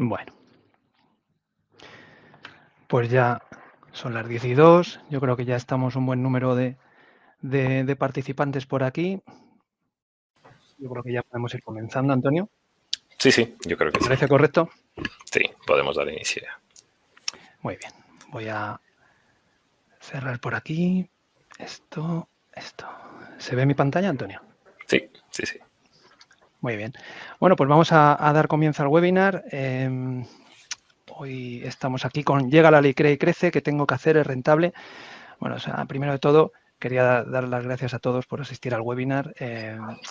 Bueno, pues ya son las 10:02. Yo creo que ya estamos un buen número de participantes por aquí. Yo creo que ya podemos ir comenzando, Antonio. Sí, yo creo que ¿Te sí. parece correcto? Sí, podemos dar inicio ya. Muy bien. Voy a cerrar por aquí. Esto. ¿Se ve mi pantalla, Antonio? Sí. Muy bien. Bueno, pues vamos a dar comienzo al webinar. Hoy estamos aquí con Llega la ley, cree y crece, ¿qué tengo que hacer? ¿Es rentable? Bueno, primero de todo, quería dar las gracias a todos por asistir al webinar.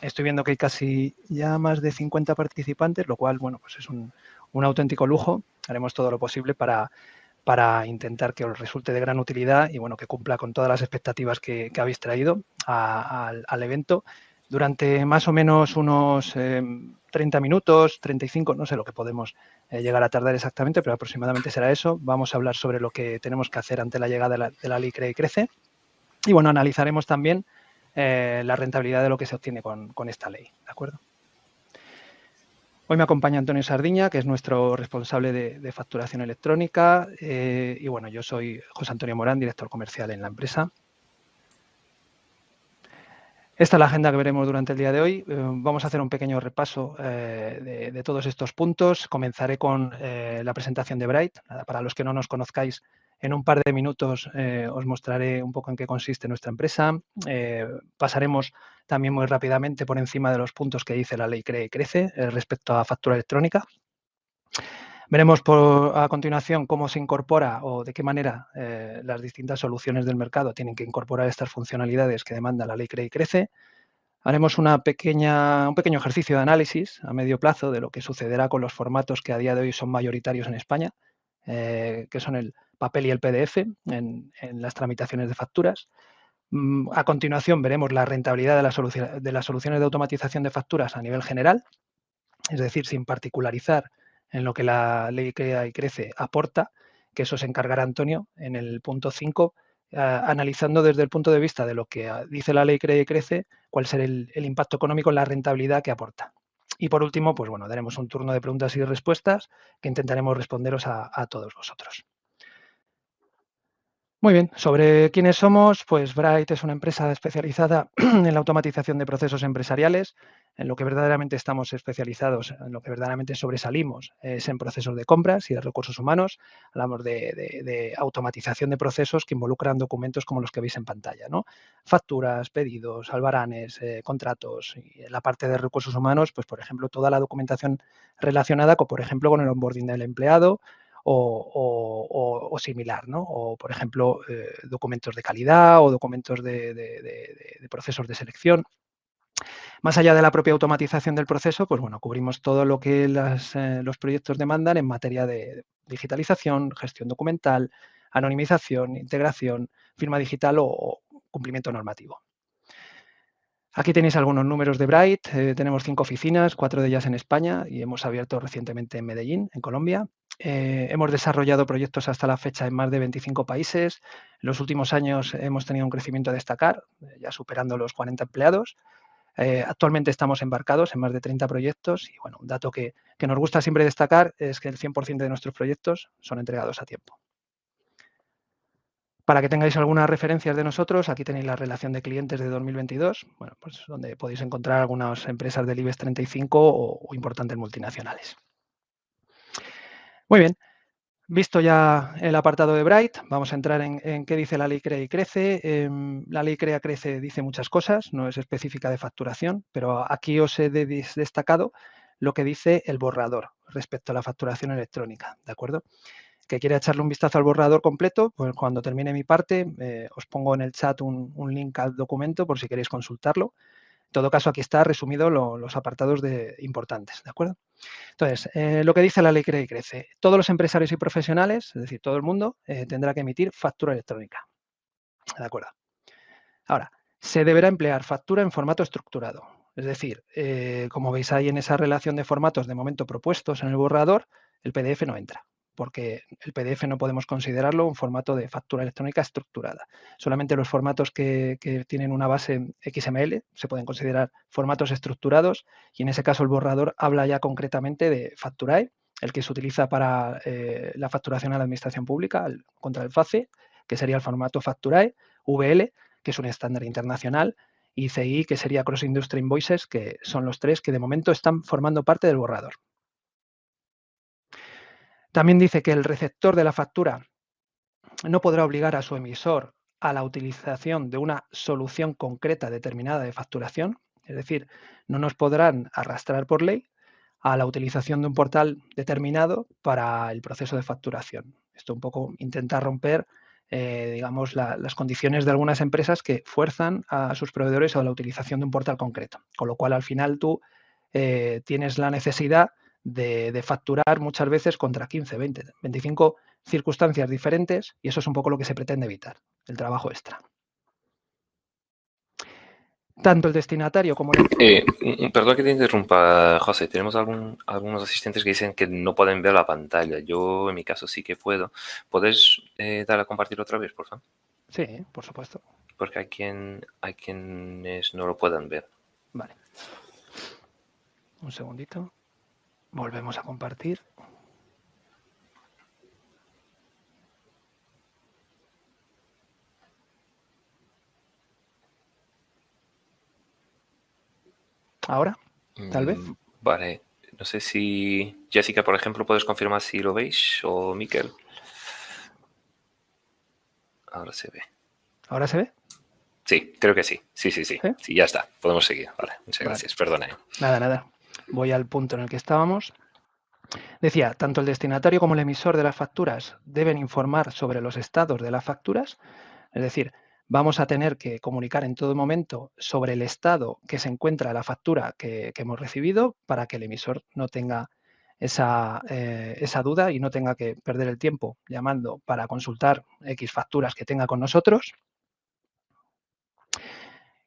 Estoy viendo que hay casi ya más de 50 participantes, lo cual, bueno, pues es un auténtico lujo. Haremos todo lo posible para intentar que os resulte de gran utilidad y, bueno, que cumpla con todas las expectativas que habéis traído al evento. Durante más o menos unos 30 minutos, 35, no sé lo que podemos llegar a tardar exactamente, pero aproximadamente será eso. Vamos a hablar sobre lo que tenemos que hacer ante la llegada de la ley Cree y Crece. Y, bueno, analizaremos también la rentabilidad de lo que se obtiene con esta ley, ¿de acuerdo? Hoy me acompaña Antonio Sardiña, que es nuestro responsable de facturación electrónica. Y, bueno, yo soy José Antonio Morán, director comercial en la empresa. Esta es la agenda que veremos durante el día de hoy. Vamos a hacer un pequeño repaso de todos estos puntos. Comenzaré con la presentación de Bright. Para los que no nos conozcáis, en un par de minutos os mostraré un poco en qué consiste nuestra empresa. Pasaremos también muy rápidamente por encima de los puntos que dice la ley Cree y Crece respecto a factura electrónica. Veremos a continuación cómo se incorpora o de qué manera las distintas soluciones del mercado tienen que incorporar estas funcionalidades que demanda la ley Cree y Crece. Haremos un pequeño ejercicio de análisis a medio plazo de lo que sucederá con los formatos que a día de hoy son mayoritarios en España, que son el papel y el PDF en las tramitaciones de facturas. A continuación veremos la rentabilidad de las soluciones de automatización de facturas a nivel general, es decir, sin particularizar en lo que la ley Crea y Crece aporta, que eso se encargará Antonio en el punto 5, analizando desde el punto de vista de lo que dice la ley Crea y Crece, cuál será el impacto económico en la rentabilidad que aporta. Y, por último, pues, bueno, daremos un turno de preguntas y respuestas que intentaremos responderos a todos vosotros. Muy bien, sobre quiénes somos, pues Bright es una empresa especializada en la automatización de procesos empresariales. En lo que verdaderamente estamos especializados, en lo que verdaderamente sobresalimos, es en procesos de compras y de recursos humanos. Hablamos de automatización de procesos que involucran documentos como los que veis en pantalla, ¿no? Facturas, pedidos, albaranes, contratos. Y en la parte de recursos humanos, pues, por ejemplo, toda la documentación relacionada con, por ejemplo, con el onboarding del empleado, o similar, ¿no? O, por ejemplo, documentos de calidad o documentos de procesos de selección. Más allá de la propia automatización del proceso, pues, bueno, cubrimos todo lo que los proyectos demandan en materia de digitalización, gestión documental, anonimización, integración, firma digital o cumplimiento normativo. Aquí tenéis algunos números de Bright. Tenemos 5 oficinas, 4 de ellas en España, y hemos abierto recientemente en Medellín, en Colombia. Hemos desarrollado proyectos hasta la fecha en más de 25 países. En los últimos años hemos tenido un crecimiento a destacar, ya superando los 40 empleados. Actualmente estamos embarcados en más de 30 proyectos y, bueno, un dato que nos gusta siempre destacar es que el 100% de nuestros proyectos son entregados a tiempo. Para que tengáis algunas referencias de nosotros, aquí tenéis la relación de clientes de 2022, bueno, pues donde podéis encontrar algunas empresas del IBEX 35 o importantes multinacionales. Muy bien, visto ya el apartado de Bright, vamos a entrar en qué dice la ley Crea y Crece. La ley Crea Crece dice muchas cosas, no es específica de facturación, pero aquí os he destacado lo que dice el borrador respecto a la facturación electrónica, ¿de acuerdo? Que quiera echarle un vistazo al borrador completo, pues cuando termine mi parte os pongo en el chat un link al documento por si queréis consultarlo. En todo caso, aquí está resumido los apartados importantes, ¿de acuerdo? Entonces, lo que dice la ley Crea y Crece. Todos los empresarios y profesionales, es decir, todo el mundo, tendrá que emitir factura electrónica, ¿de acuerdo? Ahora, se deberá emplear factura en formato estructurado. Es decir, como veis ahí en esa relación de formatos de momento propuestos en el borrador, el PDF no entra, porque el PDF no podemos considerarlo un formato de factura electrónica estructurada. Solamente los formatos que tienen una base XML se pueden considerar formatos estructurados, y en ese caso el borrador habla ya concretamente de Facturae el que se utiliza para la facturación a la administración pública, contra el FACE, que sería el formato Facturae, VL, que es un estándar internacional, y CI, que sería Cross Industry Invoices, que son los tres que de momento están formando parte del borrador. También dice que el receptor de la factura no podrá obligar a su emisor a la utilización de una solución concreta determinada de facturación, es decir, no nos podrán arrastrar por ley a la utilización de un portal determinado para el proceso de facturación. Esto un poco intenta romper, digamos, las condiciones de algunas empresas que fuerzan a sus proveedores a la utilización de un portal concreto, con lo cual al final tú tienes la necesidad de facturar muchas veces contra 15, 20, 25 circunstancias diferentes y eso es un poco lo que se pretende evitar, el trabajo extra. Tanto el destinatario como el... Perdón que te interrumpa, José. Tenemos algunos asistentes que dicen que no pueden ver la pantalla. Yo, en mi caso, sí que puedo. ¿Puedes darle a compartir otra vez, por favor? Sí, por supuesto. Porque hay quienes no lo puedan ver. Vale. Un segundito. Volvemos a compartir. ¿Ahora? Tal vez. Vale. No sé si Jessica, por ejemplo, puedes confirmar si lo veis, o Miquel. Ahora se ve. ¿Ahora se ve? Sí, creo que sí. Sí. Sí, ya está. Podemos seguir. Vale, muchas gracias. Perdona. Nada. Voy al punto en el que estábamos. Decía, tanto el destinatario como el emisor de las facturas deben informar sobre los estados de las facturas, es decir, vamos a tener que comunicar en todo momento sobre el estado que se encuentra la factura que hemos recibido para que el emisor no tenga esa duda y no tenga que perder el tiempo llamando para consultar X facturas que tenga con nosotros.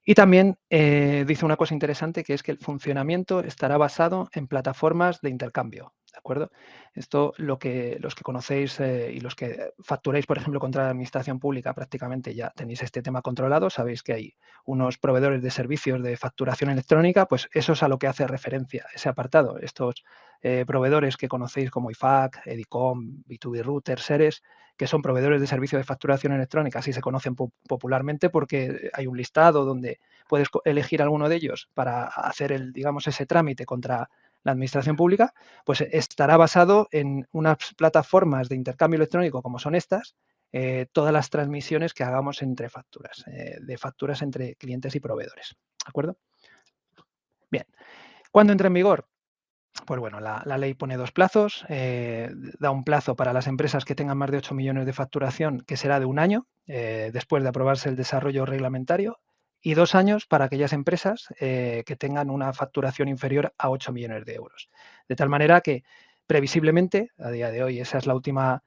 Y también dice una cosa interesante, que es que el funcionamiento estará basado en plataformas de intercambio, ¿de acuerdo? Esto, los que conocéis y los que facturáis, por ejemplo, contra la administración pública, prácticamente ya tenéis este tema controlado. Sabéis que hay unos proveedores de servicios de facturación electrónica, pues eso es a lo que hace referencia ese apartado. Estos proveedores que conocéis como IFAC, Edicom, B2B Router, Seres, que son proveedores de servicios de facturación electrónica, así se conocen popularmente porque hay un listado donde puedes elegir alguno de ellos para hacer digamos, ese trámite contra la administración pública, pues estará basado en unas plataformas de intercambio electrónico como son estas, todas las transmisiones que hagamos entre facturas, de facturas entre clientes y proveedores. ¿De acuerdo? Bien. ¿Cuándo entra en vigor? Pues bueno, la ley pone 2 plazos, da un plazo para las empresas que tengan más de 8 millones de facturación, que será de 1 año, después de aprobarse el desarrollo reglamentario, y 2 años para aquellas empresas que tengan una facturación inferior a 8 millones de euros. De tal manera que, previsiblemente, a día de hoy, esa es la última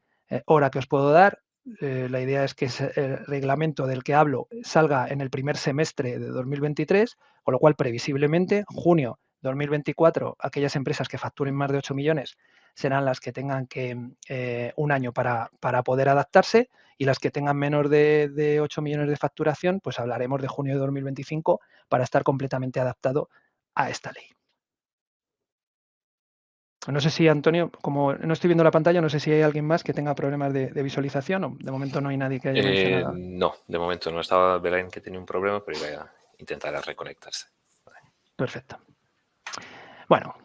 hora que os puedo dar, la idea es que ese reglamento del que hablo salga en el primer semestre de 2023, con lo cual, previsiblemente, junio 2024, aquellas empresas que facturen más de 8 millones serán las que tengan que 1 año para poder adaptarse, y las que tengan menos de 8 millones de facturación, pues hablaremos de junio de 2025 para estar completamente adaptado a esta ley. No sé si, Antonio, como no estoy viendo la pantalla, no sé si hay alguien más que tenga problemas de visualización, o de momento no hay nadie que haya mencionado. No, de momento no. Estaba Belén, que tenía un problema, pero iba a intentar reconectarse. Vale. Perfecto. Bueno,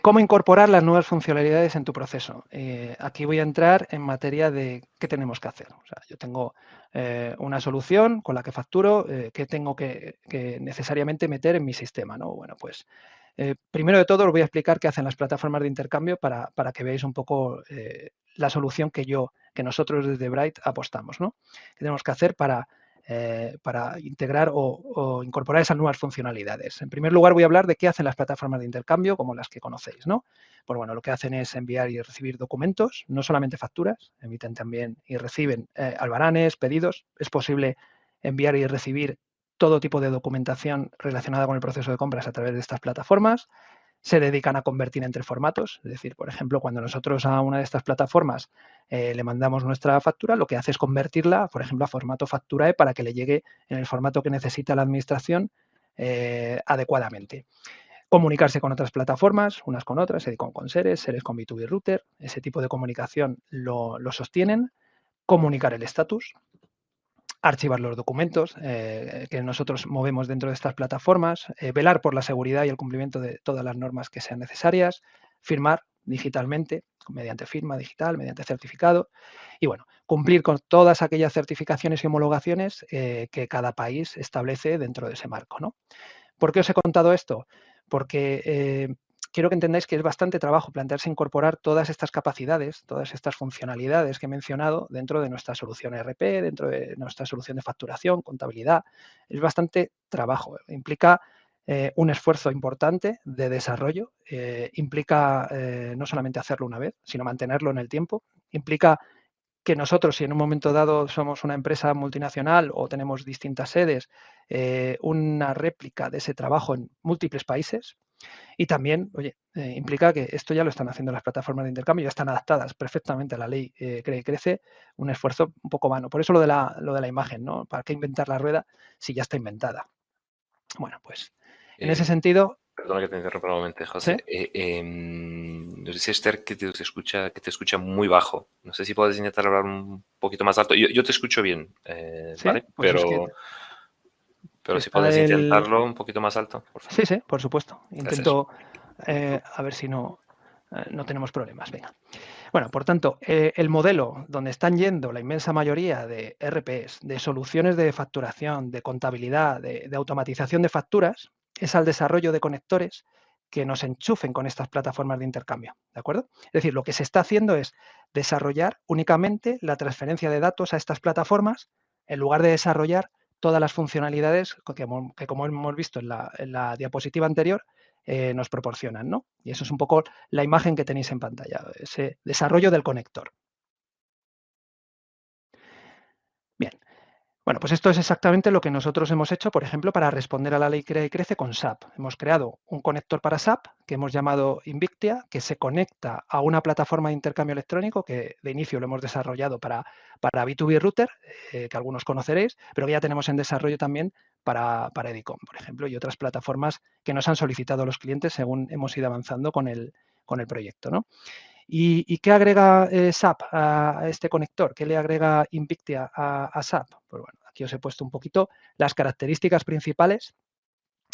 ¿cómo incorporar las nuevas funcionalidades en tu proceso? Aquí voy a entrar en materia de qué tenemos que hacer. O sea, yo tengo una solución con la que facturo, ¿qué tengo que necesariamente meter en mi sistema, ¿no? Bueno, pues primero de todo os voy a explicar qué hacen las plataformas de intercambio para que veáis un poco la solución que nosotros desde Bright apostamos, ¿no? ¿Qué tenemos que hacer para integrar o incorporar esas nuevas funcionalidades? En primer lugar, voy a hablar de qué hacen las plataformas de intercambio, como las que conocéis, ¿no? Pues bueno, lo que hacen es enviar y recibir documentos, no solamente facturas, emiten también y reciben albaranes, pedidos. Es posible enviar y recibir todo tipo de documentación relacionada con el proceso de compras a través de estas plataformas. Se dedican a convertir entre formatos, es decir, por ejemplo, cuando nosotros a una de estas plataformas le mandamos nuestra factura, lo que hace es convertirla, por ejemplo, a formato Facturae para que le llegue en el formato que necesita la administración adecuadamente. comunicarse con otras plataformas, unas con otras, Edicom con Seres, Seres con B2B Router, ese tipo de comunicación lo sostienen, comunicar el estatus, archivar los documentos que nosotros movemos dentro de estas plataformas, velar por la seguridad y el cumplimiento de todas las normas que sean necesarias, firmar digitalmente, mediante firma digital, mediante certificado, y bueno, cumplir con todas aquellas certificaciones y homologaciones que cada país establece dentro de ese marco, ¿no? ¿Por qué os he contado esto? Porque quiero que entendáis que es bastante trabajo plantearse incorporar todas estas capacidades, todas estas funcionalidades que he mencionado dentro de nuestra solución ERP, dentro de nuestra solución de facturación, contabilidad. Es bastante trabajo. Implica un esfuerzo importante de desarrollo, implica no solamente hacerlo una vez, sino mantenerlo en el tiempo, implica que nosotros, si en un momento dado somos una empresa multinacional o tenemos distintas sedes, una réplica de ese trabajo en múltiples países. Y también, oye, implica que esto ya lo están haciendo las plataformas de intercambio, ya están adaptadas perfectamente a la ley Cree y Crece, un esfuerzo un poco vano. Por eso lo de la imagen, ¿no? ¿Para qué inventar la rueda si ya está inventada? Bueno, pues en ese Eh, sentido, Perdona que te interrumpa nuevamente, ¿sí? José. Nos dice Esther que te escucha muy bajo. No sé si puedes intentar hablar un poquito más alto. Yo te escucho bien, ¿Sí? ¿vale? Pues es que Pero si está puedes el... intentarlo un poquito más alto, por favor. Sí, sí, por supuesto. Gracias. Intento a ver si no tenemos problemas. Venga. Bueno, por tanto, el modelo donde están yendo la inmensa mayoría de RPs, de soluciones de facturación, de contabilidad, de automatización de facturas, es al desarrollo de conectores que nos enchufen con estas plataformas de intercambio, ¿de acuerdo? Es decir, lo que se está haciendo es desarrollar únicamente la transferencia de datos a estas plataformas en lugar de desarrollar todas las funcionalidades que como hemos visto en la diapositiva anterior, nos proporcionan, ¿no? Y eso es un poco la imagen que tenéis en pantalla, ese desarrollo del conector. Bien, bueno, pues esto es exactamente lo que nosotros hemos hecho, por ejemplo, para responder a la ley Crea y Crece con SAP. Hemos creado un conector para SAP que hemos llamado Invictia, que se conecta a una plataforma de intercambio electrónico que de inicio lo hemos desarrollado para B2B Router, que algunos conoceréis, pero que ya tenemos en desarrollo también para Edicom, por ejemplo, y otras plataformas que nos han solicitado los clientes según hemos ido avanzando con el proyecto, ¿no? ¿Y qué agrega SAP a este conector? ¿Qué le agrega Invictia a SAP? Pues bueno, aquí os he puesto un poquito las características principales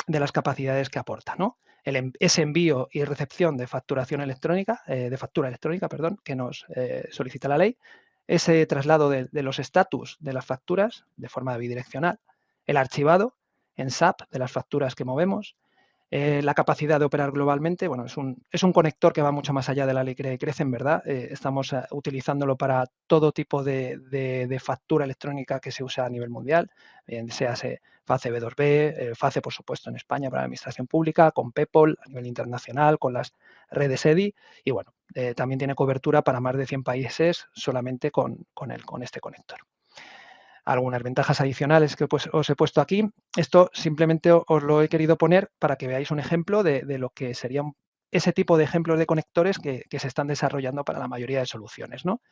de las capacidades que aporta, ¿no? Ese envío y recepción de facturación electrónica, de factura electrónica, perdón, que nos solicita la ley, ese traslado de los estatus de las facturas de forma bidireccional, el archivado en SAP de las facturas que movemos, la capacidad de operar globalmente, bueno, es un conector que va mucho más allá de la ley Crea y Crece, en verdad. Estamos utilizándolo para todo tipo de factura electrónica que se usa a nivel mundial, bien sea FACE B2B, FACE, por supuesto, en España para la administración pública, con PEPOL a nivel internacional, con las redes EDI, y bueno, también tiene cobertura para más de 100 países solamente con este conector. Algunas ventajas adicionales que pues, os he puesto aquí. Esto simplemente os lo he querido poner para que veáis un ejemplo de lo que serían ese tipo de ejemplos de conectores que se están desarrollando para la mayoría de soluciones, ¿no?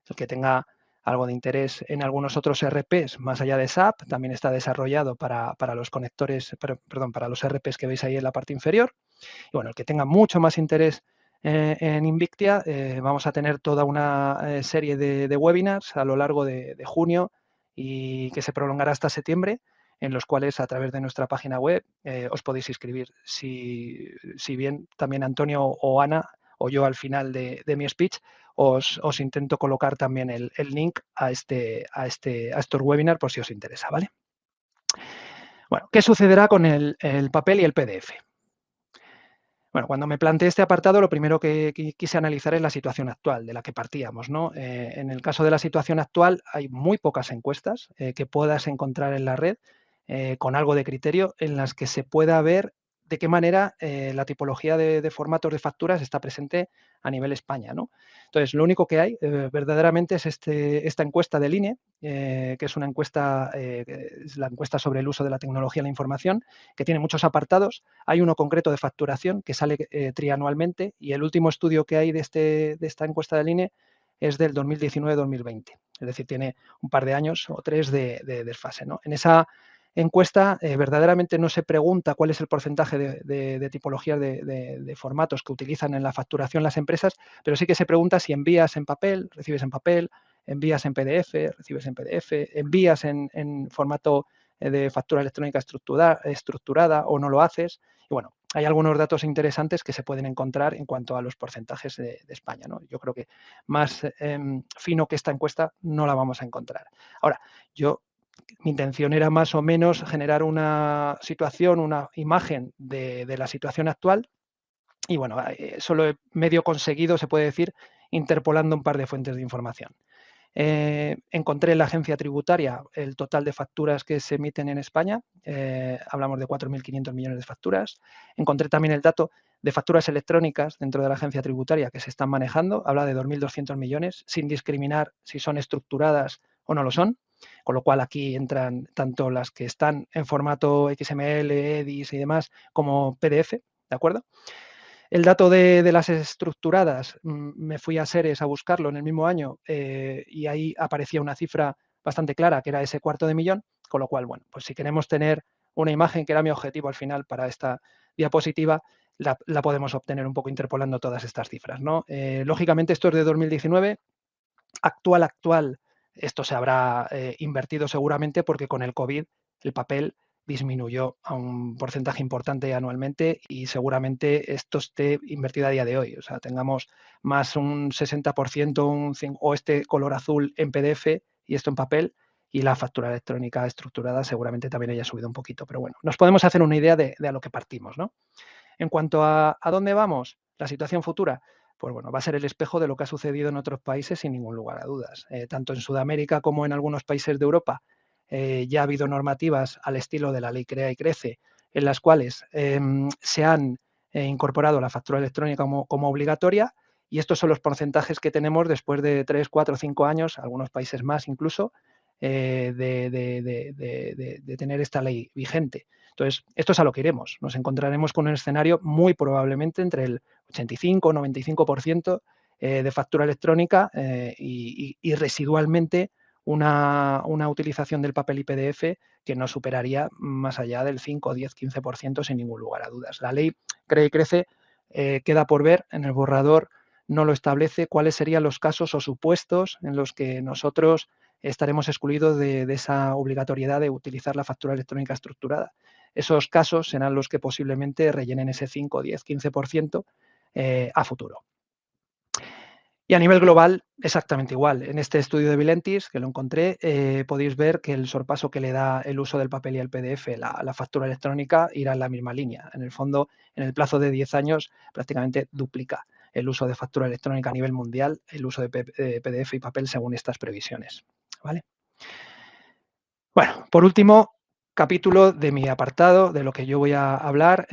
El que tenga algo de interés en algunos otros RPs más allá de SAP, también está desarrollado para los conectores, perdón, para los RPs que veis ahí en la parte inferior. Y bueno, el que tenga mucho más interés en Invictia, vamos a tener toda una serie de webinars a lo largo de junio y que se prolongará hasta septiembre, en los cuales a través de nuestra página web os podéis inscribir. Si bien también Antonio o Ana o yo al final de mi speech os intento colocar también el link a estos webinars por si os interesa, ¿vale? Bueno, ¿qué sucederá con el papel y el PDF? Bueno, cuando me planteé este apartado, lo primero que quise analizar es la situación actual de la que partíamos, ¿no? En el caso de la situación actual, hay muy pocas encuestas que puedas encontrar en la red con algo de criterio en las que se pueda ver de qué manera la tipología de formatos de facturas está presente a nivel España, ¿no? Entonces, lo único que hay verdaderamente es esta encuesta del INE, que es una encuesta, es la encuesta sobre el uso de la tecnología de la información, que tiene muchos apartados. Hay uno concreto de facturación que sale trianualmente y el último estudio que hay de esta encuesta del INE es del 2019-2020. Es decir, tiene un par de años o tres de desfase, ¿no? encuesta verdaderamente no se pregunta cuál es el porcentaje de tipologías de formatos que utilizan en la facturación las empresas, pero sí que se pregunta si envías en papel, recibes en papel, envías en PDF, recibes en PDF, envías en formato de factura electrónica estructurada o no lo haces. Y bueno, hay algunos datos interesantes que se pueden encontrar en cuanto a los porcentajes de España, ¿no? Yo creo que más fino que esta encuesta no la vamos a encontrar. Ahora, mi intención era más o menos generar una situación, una imagen de la situación actual y bueno, solo he medio conseguido, se puede decir, interpolando un par de fuentes de información. Encontré en la agencia tributaria el total de facturas que se emiten en España, hablamos de 4.500 millones de facturas. Encontré también el dato de facturas electrónicas dentro de la agencia tributaria que se están manejando, habla de 2.200 millones, sin discriminar si son estructuradas o no lo son, con lo cual aquí entran tanto las que están en formato XML, EDIS y demás, como PDF, ¿de acuerdo? El dato de las estructuradas, me fui a Seres a buscarlo en el mismo año y ahí aparecía una cifra bastante clara, que era ese 250.000, con lo cual, bueno, pues si queremos tener una imagen, que era mi objetivo al final para esta diapositiva, la podemos obtener un poco interpolando todas estas cifras, ¿no? Lógicamente esto es de 2019, actual, esto se habrá invertido seguramente porque con el COVID el papel disminuyó a un porcentaje importante anualmente y seguramente esto esté invertido a día de hoy. O sea, tengamos más un 60% o este color azul en PDF y esto en papel y la factura electrónica estructurada seguramente también haya subido un poquito. Pero bueno, nos podemos hacer una idea de a lo que partimos, ¿no? En cuanto a dónde vamos, la situación futura, pues bueno, va a ser el espejo de lo que ha sucedido en otros países sin ningún lugar a dudas. Tanto en Sudamérica como en algunos países de Europa ya ha habido normativas al estilo de la ley Crea y Crece, en las cuales se han incorporado la factura electrónica como obligatoria y estos son los porcentajes que tenemos después de 3, 4, 5 años, algunos países más incluso, de tener esta ley vigente. Entonces, esto es a lo que iremos. Nos encontraremos con un escenario muy probablemente entre el 85 o 95% de factura electrónica y residualmente una utilización del papel y PDF que no superaría más allá del 5, 10, 15% sin ningún lugar a dudas. La ley Cree y Crece queda por ver en el borrador, no lo establece cuáles serían los casos o supuestos en los que nosotros estaremos excluidos de esa obligatoriedad de utilizar la factura electrónica estructurada. Esos casos serán los que posiblemente rellenen ese 5, 10, 15% a futuro. Y a nivel global, exactamente igual. En este estudio de Vilentis, que lo encontré, podéis ver que el sorpaso que le da el uso del papel y el PDF, la factura electrónica, irá en la misma línea. En el fondo, en el plazo de 10 años, prácticamente duplica el uso de factura electrónica a nivel mundial, el uso de PDF y papel según estas previsiones. ¿Vale? Bueno, por último, capítulo de mi apartado, de lo que yo voy a hablar.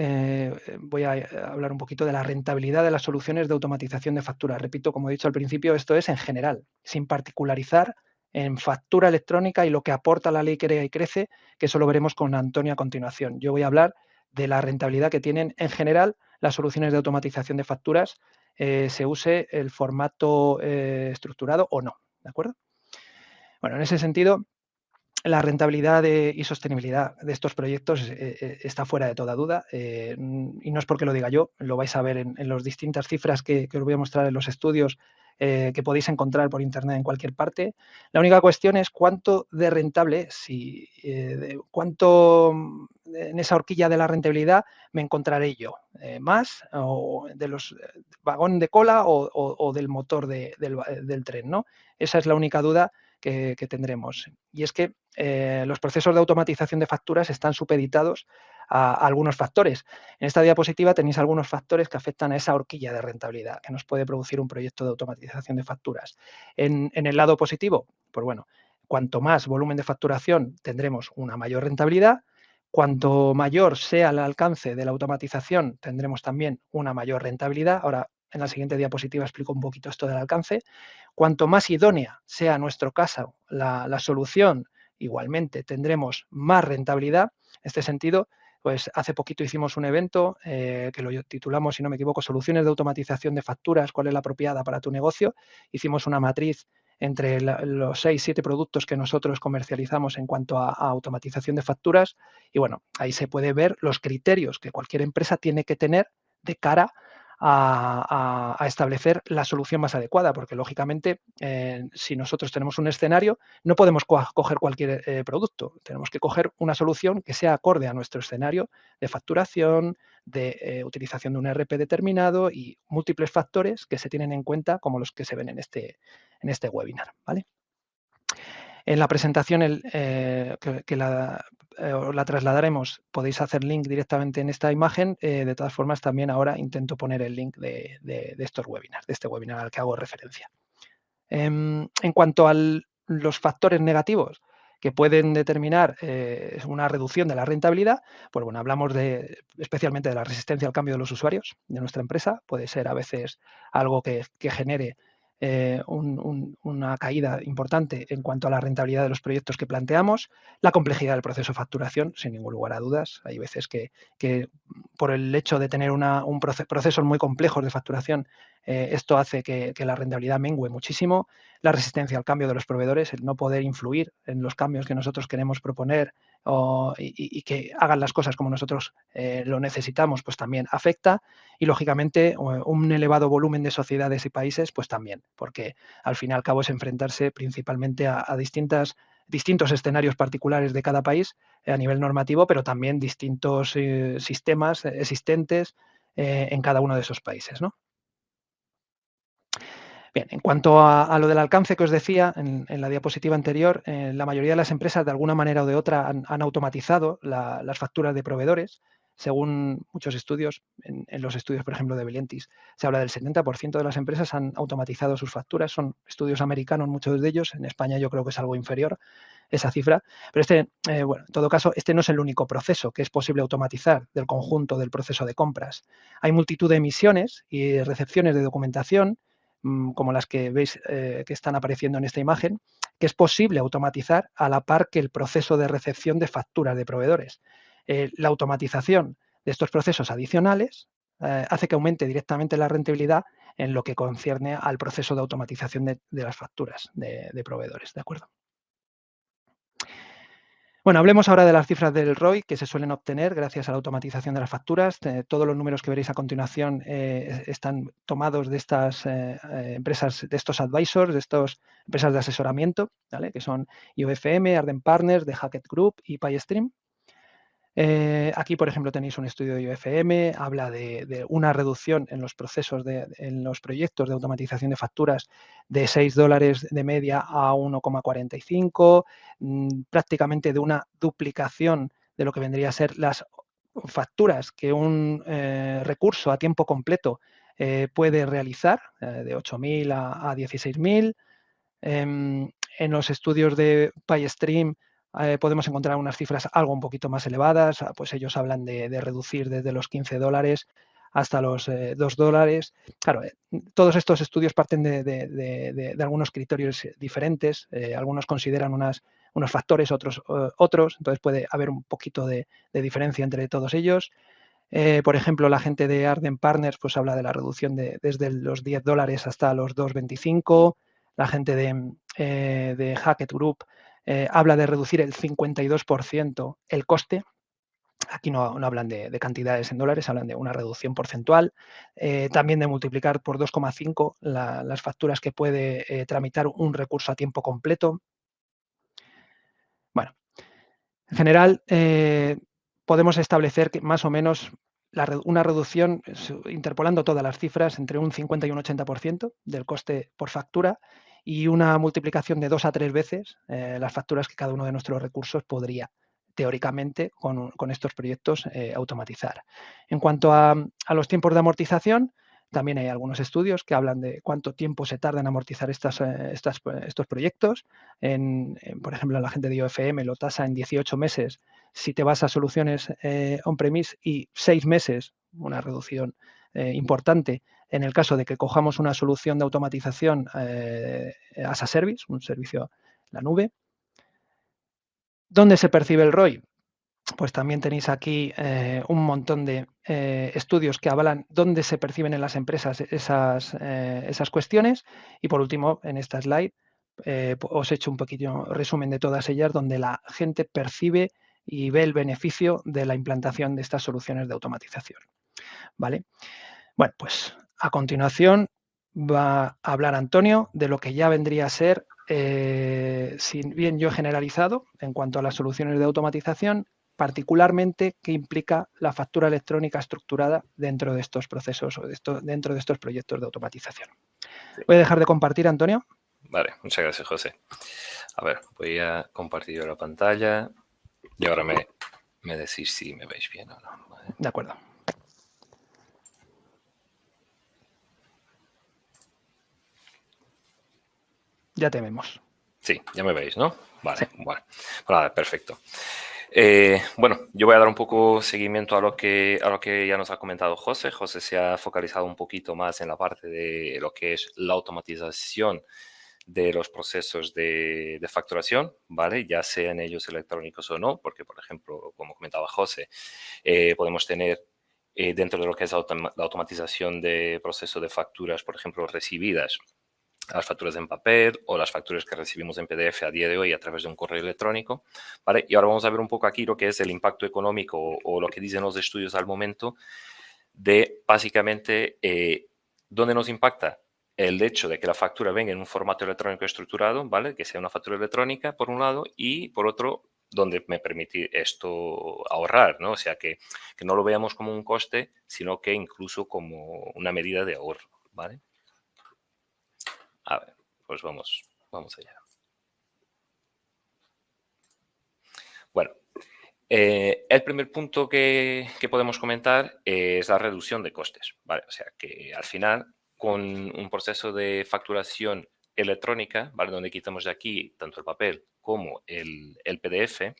Voy a hablar un poquito de la rentabilidad de las soluciones de automatización de factura. Repito, como he dicho al principio, esto es en general, sin particularizar en factura electrónica y lo que aporta la ley Crea y Crece, que eso lo veremos con Antonio a continuación. Yo voy a hablar de la rentabilidad que tienen en general las soluciones de automatización de facturas, se use el formato estructurado o no, ¿de acuerdo? Bueno, en ese sentido, la rentabilidad y sostenibilidad de estos proyectos está fuera de toda duda y no es porque lo diga yo, lo vais a ver en las distintas cifras que os voy a mostrar en los estudios que podéis encontrar por internet en cualquier parte. La única cuestión es cuánto de rentable, cuánto en esa horquilla de la rentabilidad me encontraré yo, más o de los vagón de cola o del motor del tren, ¿no? Esa es la única duda que tendremos. Y es que los procesos de automatización de facturas están supeditados a algunos factores. En esta diapositiva tenéis algunos factores que afectan a esa horquilla de rentabilidad que nos puede producir un proyecto de automatización de facturas. En el lado positivo, pues bueno, cuanto más volumen de facturación tendremos una mayor rentabilidad, cuanto mayor sea el alcance de la automatización tendremos también una mayor rentabilidad. Ahora, en la siguiente diapositiva explico un poquito esto del alcance. Cuanto más idónea sea nuestro caso la solución, igualmente tendremos más rentabilidad. En este sentido, pues hace poquito hicimos un evento que lo titulamos, si no me equivoco, Soluciones de automatización de facturas, ¿cuál es la apropiada para tu negocio? Hicimos una matriz entre los 6-7 productos que nosotros comercializamos en cuanto a automatización de facturas. Y bueno, ahí se puede ver los criterios que cualquier empresa tiene que tener de cara a establecer la solución más adecuada, porque lógicamente si nosotros tenemos un escenario, no podemos coger cualquier producto, tenemos que coger una solución que sea acorde a nuestro escenario de facturación, de utilización de un ERP determinado y múltiples factores que se tienen en cuenta como los que se ven en este webinar, ¿vale? En la presentación os la trasladaremos, podéis hacer link directamente en esta imagen. De todas formas, también ahora intento poner el link de estos webinars, de este webinar al que hago referencia. En cuanto a los factores negativos que pueden determinar una reducción de la rentabilidad, pues bueno, hablamos especialmente de la resistencia al cambio de los usuarios de nuestra empresa. Puede ser a veces algo que genere una caída importante en cuanto a la rentabilidad de los proyectos que planteamos, la complejidad del proceso de facturación, sin ningún lugar a dudas. Hay veces que por el hecho de tener procesos muy complejos de facturación, esto hace que la rentabilidad mengue muchísimo. La resistencia al cambio de los proveedores, el no poder influir en los cambios que nosotros queremos proponer y que hagan las cosas como nosotros lo necesitamos, pues también afecta. Y, lógicamente, un elevado volumen de sociedades y países, pues también, porque al fin y al cabo es enfrentarse principalmente a distintos escenarios particulares de cada país a nivel normativo, pero también distintos sistemas existentes en cada uno de esos países, ¿no? Bien, en cuanto a lo del alcance que os decía en la diapositiva anterior, la mayoría de las empresas, de alguna manera o de otra, han automatizado las facturas de proveedores. Según muchos estudios, en los estudios, por ejemplo, de Belientis, se habla del 70% de las empresas han automatizado sus facturas. Son estudios americanos, muchos de ellos. En España yo creo que es algo inferior esa cifra. Pero bueno, en todo caso, este no es el único proceso que es posible automatizar del conjunto del proceso de compras. Hay multitud de emisiones y recepciones de documentación, como las que veis que están apareciendo en esta imagen, que es posible automatizar a la par que el proceso de recepción de facturas de proveedores. La automatización de estos procesos adicionales hace que aumente directamente la rentabilidad en lo que concierne al proceso de automatización de las facturas de proveedores, ¿de acuerdo? Bueno, hablemos ahora de las cifras del ROI que se suelen obtener gracias a la automatización de las facturas. Todos los números que veréis a continuación están tomados de estas empresas, de estos advisors, de estas empresas de asesoramiento, ¿vale? Que son IOFM, Arden Partners, The Hackett Group y PayStream. Aquí, por ejemplo, tenéis un estudio de IOFM, habla de una reducción en los procesos, en los proyectos de automatización de facturas de $6 de media a 1,45, prácticamente de una duplicación de lo que vendría a ser las facturas que un recurso a tiempo completo puede realizar, de 8.000 a 16.000. En los estudios de PayStream podemos encontrar unas cifras algo un poquito más elevadas, pues ellos hablan de reducir desde los $15 hasta los $2. Claro, todos estos estudios parten de algunos criterios diferentes, algunos consideran unos factores, otros, entonces puede haber un poquito de diferencia entre todos ellos. Por ejemplo, la gente de Arden Partners pues habla de la reducción desde los $10 hasta los 2,25. La gente de Hackett Group habla de reducir el 52% el coste. Aquí no hablan de cantidades en dólares, hablan de una reducción porcentual. También de multiplicar por 2,5 las facturas que puede tramitar un recurso a tiempo completo. Bueno, en general, podemos establecer que más o menos una reducción, interpolando todas las cifras, entre un 50 y un 80% del coste por factura y una multiplicación de 2 a 3 veces las facturas que cada uno de nuestros recursos podría, teóricamente, con estos proyectos automatizar. En cuanto a los tiempos de amortización, también hay algunos estudios que hablan de cuánto tiempo se tarda en amortizar estos proyectos. Por ejemplo, la gente de IOFM lo tasa en 18 meses si te vas a soluciones on-premise y 6 meses, una reducción importante en el caso de que cojamos una solución de automatización as a service, un servicio en la nube. ¿Dónde se percibe el ROI? Pues también tenéis aquí un montón de estudios que avalan dónde se perciben en las empresas esas cuestiones. Y por último, en esta slide, os he hecho un pequeño resumen de todas ellas donde la gente percibe y ve el beneficio de la implantación de estas soluciones de automatización, ¿vale? Bueno, pues a continuación va a hablar Antonio de lo que ya vendría a ser, si bien yo he generalizado en cuanto a las soluciones de automatización, particularmente qué implica la factura electrónica estructurada dentro de estos procesos o dentro de estos proyectos de automatización. Sí. Voy a dejar de compartir, Antonio. Vale, muchas gracias, José. A ver, voy a compartir la pantalla y ahora me decís si me veis bien o no. ¿Vale? De acuerdo. Ya te vemos. Sí, ya me veis, ¿no? Vale, Sí. bueno. Vale, perfecto. Bueno, yo voy a dar un poco seguimiento a lo que ya nos ha comentado José. José se ha focalizado un poquito más en la parte de lo que es la automatización de los procesos de facturación, ¿vale? Ya sean ellos electrónicos o no, porque, por ejemplo, como comentaba José, podemos tener dentro de lo que es la automatización de proceso de facturas, por ejemplo, recibidas, las facturas en papel o las facturas que recibimos en PDF a día de hoy a través de un correo electrónico, ¿vale? Y ahora vamos a ver un poco aquí lo que es el impacto económico o lo que dicen los estudios al momento de básicamente dónde nos impacta el hecho de que la factura venga en un formato electrónico estructurado, ¿vale? Que sea una factura electrónica por un lado y por otro donde me permite esto ahorrar, ¿no? O sea, que no lo veamos como un coste, sino que incluso como una medida de ahorro, ¿vale? A ver, pues vamos allá. Bueno, el primer punto que podemos comentar es la reducción de costes, ¿vale? O sea, que al final, con un proceso de facturación electrónica, ¿vale? Donde quitamos de aquí tanto el papel como el PDF,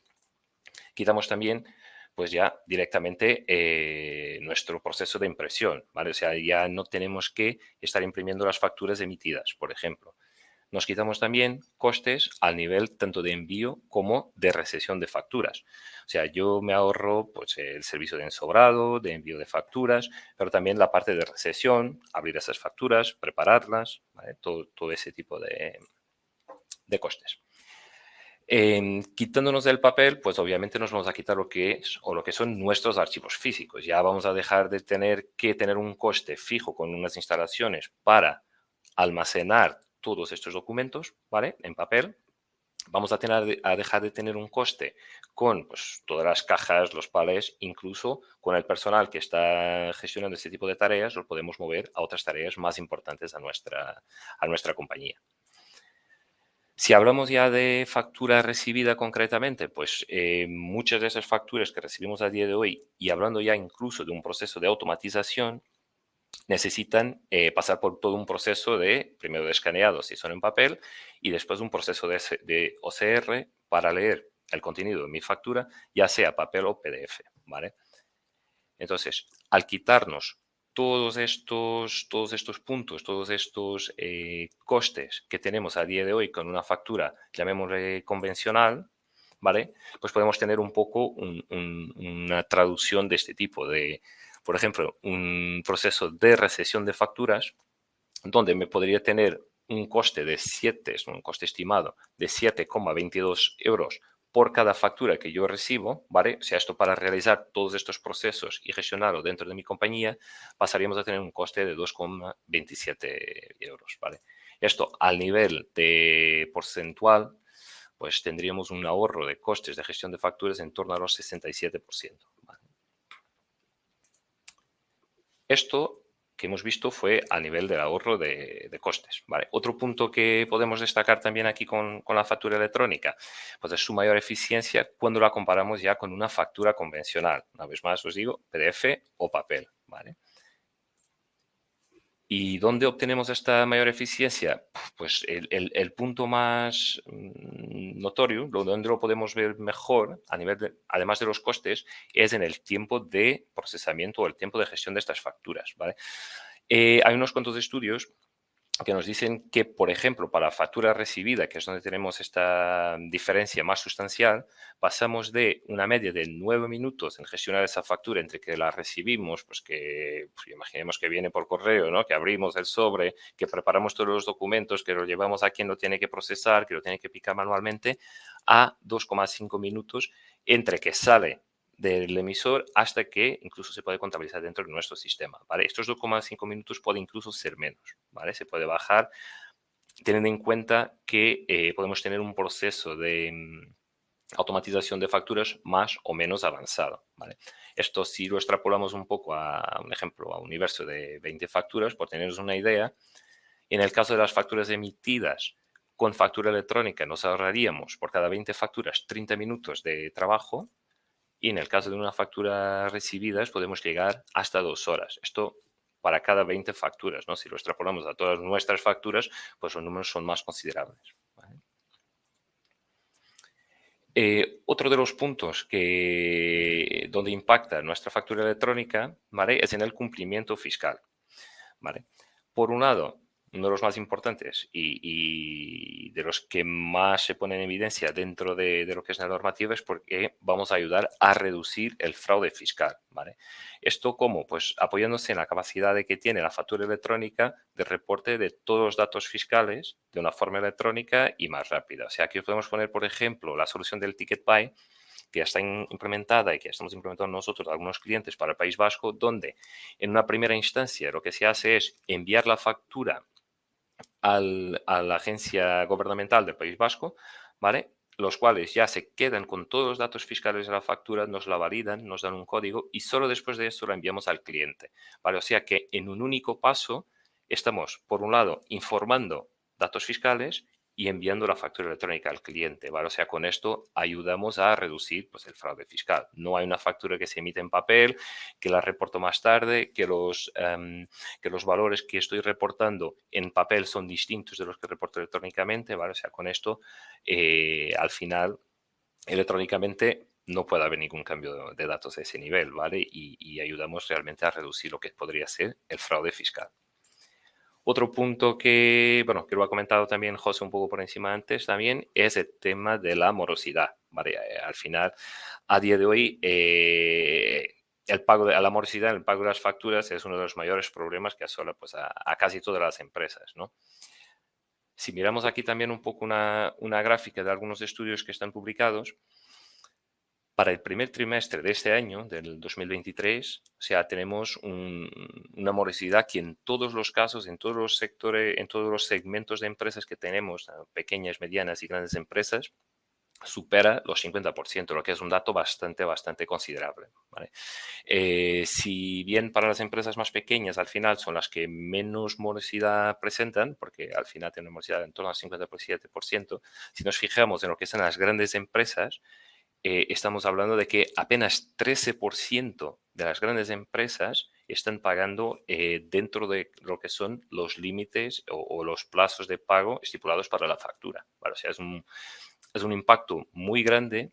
quitamos también, pues ya directamente nuestro proceso de impresión, ¿vale? O sea, ya no tenemos que estar imprimiendo las facturas emitidas, por ejemplo. Nos quitamos también costes al nivel tanto de envío como de recepción de facturas. O sea, yo me ahorro pues, el servicio de ensobrado, de envío de facturas, pero también la parte de recepción, abrir esas facturas, prepararlas, ¿vale? Todo ese tipo de costes. Quitándonos del papel, pues obviamente nos vamos a quitar lo que es o lo que son nuestros archivos físicos. Ya vamos a dejar de tener que tener un coste fijo con unas instalaciones para almacenar todos estos documentos, ¿vale? En papel. Vamos a dejar de tener un coste con pues, todas las cajas, los palés, incluso con el personal que está gestionando este tipo de tareas, lo podemos mover a otras tareas más importantes a nuestra compañía. Si hablamos ya de factura recibida concretamente, pues muchas de esas facturas que recibimos a día de hoy, y hablando ya incluso de un proceso de automatización, necesitan pasar por todo un proceso primero de escaneado si son en papel, y después un proceso de OCR para leer el contenido de mi factura, ya sea papel o PDF, ¿vale? Entonces, al quitarnos todos estos puntos, todos estos costes que tenemos a día de hoy con una factura, llamémosle convencional, ¿vale? Pues podemos tener un poco una traducción de este tipo de, por ejemplo, un proceso de recepción de facturas donde me podría tener un coste de 7, un coste estimado de 7,22 euros por cada factura que yo recibo, ¿vale? O sea, esto para realizar todos estos procesos y gestionarlo dentro de mi compañía, pasaríamos a tener un coste de 2,27 euros, ¿vale? Esto al nivel de porcentual, pues tendríamos un ahorro de costes de gestión de facturas en torno a los 67%, ¿vale? Esto que hemos visto fue a nivel del ahorro de costes, ¿vale? Otro punto que podemos destacar también aquí con la factura electrónica, pues es su mayor eficiencia cuando la comparamos ya con una factura convencional. Una vez más os digo, PDF o papel, ¿vale? ¿Y dónde obtenemos esta mayor eficiencia? Pues el punto más notorio, donde lo podemos ver mejor, además de los costes, es en el tiempo de procesamiento o el tiempo de gestión de estas facturas, ¿vale? Hay unos cuantos estudios que nos dicen que, por ejemplo, para la factura recibida, que es donde tenemos esta diferencia más sustancial, pasamos de una media de 9 minutos en gestionar esa factura entre que la recibimos, pues que pues imaginemos que viene por correo, ¿no? Que abrimos el sobre, que preparamos todos los documentos, que lo llevamos a quien lo tiene que procesar, que lo tiene que picar manualmente, a 2,5 minutos entre que sale del emisor hasta que incluso se puede contabilizar dentro de nuestro sistema, ¿vale? Estos 2,5 minutos puede incluso ser menos, ¿vale? Se puede bajar teniendo en cuenta que podemos tener un proceso de automatización de facturas más o menos avanzado, ¿vale? Esto si lo extrapolamos un poco a un ejemplo, a un universo de 20 facturas, por teneros una idea, en el caso de las facturas emitidas con factura electrónica nos ahorraríamos por cada 20 facturas 30 minutos de trabajo, y en el caso de una factura recibida podemos llegar hasta 2 horas. Esto para cada 20 facturas, ¿no? Si lo extrapolamos a todas nuestras facturas, pues los números son más considerables, ¿vale? Otro de los puntos donde impacta nuestra factura electrónica, ¿vale? Es en el cumplimiento fiscal, ¿vale? Por un lado, uno de los más importantes y de los que más se pone en evidencia dentro de lo que es la normativa es porque vamos a ayudar a reducir el fraude fiscal, ¿vale? ¿Esto cómo? Pues apoyándose en la capacidad que tiene la factura electrónica de reporte de todos los datos fiscales de una forma electrónica y más rápida. O sea, aquí podemos poner, por ejemplo, la solución del Ticket Pay, que ya está implementada y que estamos implementando nosotros a algunos clientes para el País Vasco, donde en una primera instancia lo que se hace es enviar la factura a la agencia gubernamental del País Vasco, ¿vale? Los cuales ya se quedan con todos los datos fiscales de la factura, nos la validan, nos dan un código y solo después de eso la enviamos al cliente, ¿vale? O sea que en un único paso estamos, por un lado, informando datos fiscales y enviando la factura electrónica al cliente, ¿vale? O sea, con esto ayudamos a reducir pues, el fraude fiscal. No hay una factura que se emite en papel, que la reporto más tarde, que los valores que estoy reportando en papel son distintos de los que reporto electrónicamente, ¿vale? O sea, con esto, al final, electrónicamente no puede haber ningún cambio de datos a ese nivel, ¿vale? Y ayudamos realmente a reducir lo que podría ser el fraude fiscal. Otro punto que, bueno, que lo ha comentado también José un poco por encima antes también, es el tema de la morosidad, ¿vale? Al final, a día de hoy, el pago de la morosidad, el pago de las facturas es uno de los mayores problemas que asola pues, a casi todas las empresas, ¿no? Si miramos aquí también un poco una gráfica de algunos estudios que están publicados, para el primer trimestre de este año, del 2023, o sea, tenemos una morosidad que en todos los casos, en todos los sectores, en todos los segmentos de empresas que tenemos, pequeñas, medianas y grandes empresas, supera los 50%, lo que es un dato bastante considerable, ¿vale? Si bien para las empresas más pequeñas al final son las que menos morosidad presentan, porque al final tienen una morosidad en torno al 57%, si nos fijamos en lo que son las grandes empresas, estamos hablando de que apenas 13% de las grandes empresas están pagando dentro de lo que son los límites o los plazos de pago estipulados para la factura, ¿vale? O sea, es un impacto muy grande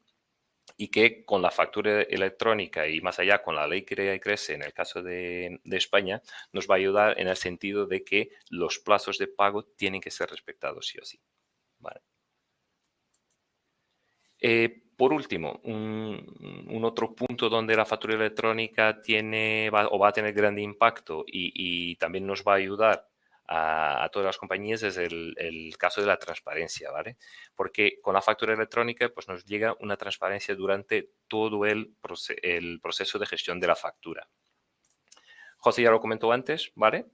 y que con la factura electrónica y más allá con la ley Crea y Crece en el caso de España nos va a ayudar en el sentido de que los plazos de pago tienen que ser respetados sí o sí, ¿vale? Por último, un otro punto donde la factura electrónica va a tener gran impacto y también nos va a ayudar a todas las compañías es el caso de la transparencia, ¿vale? Porque con la factura electrónica pues nos llega una transparencia durante todo el proceso de gestión de la factura. José ya lo comentó antes, ¿vale?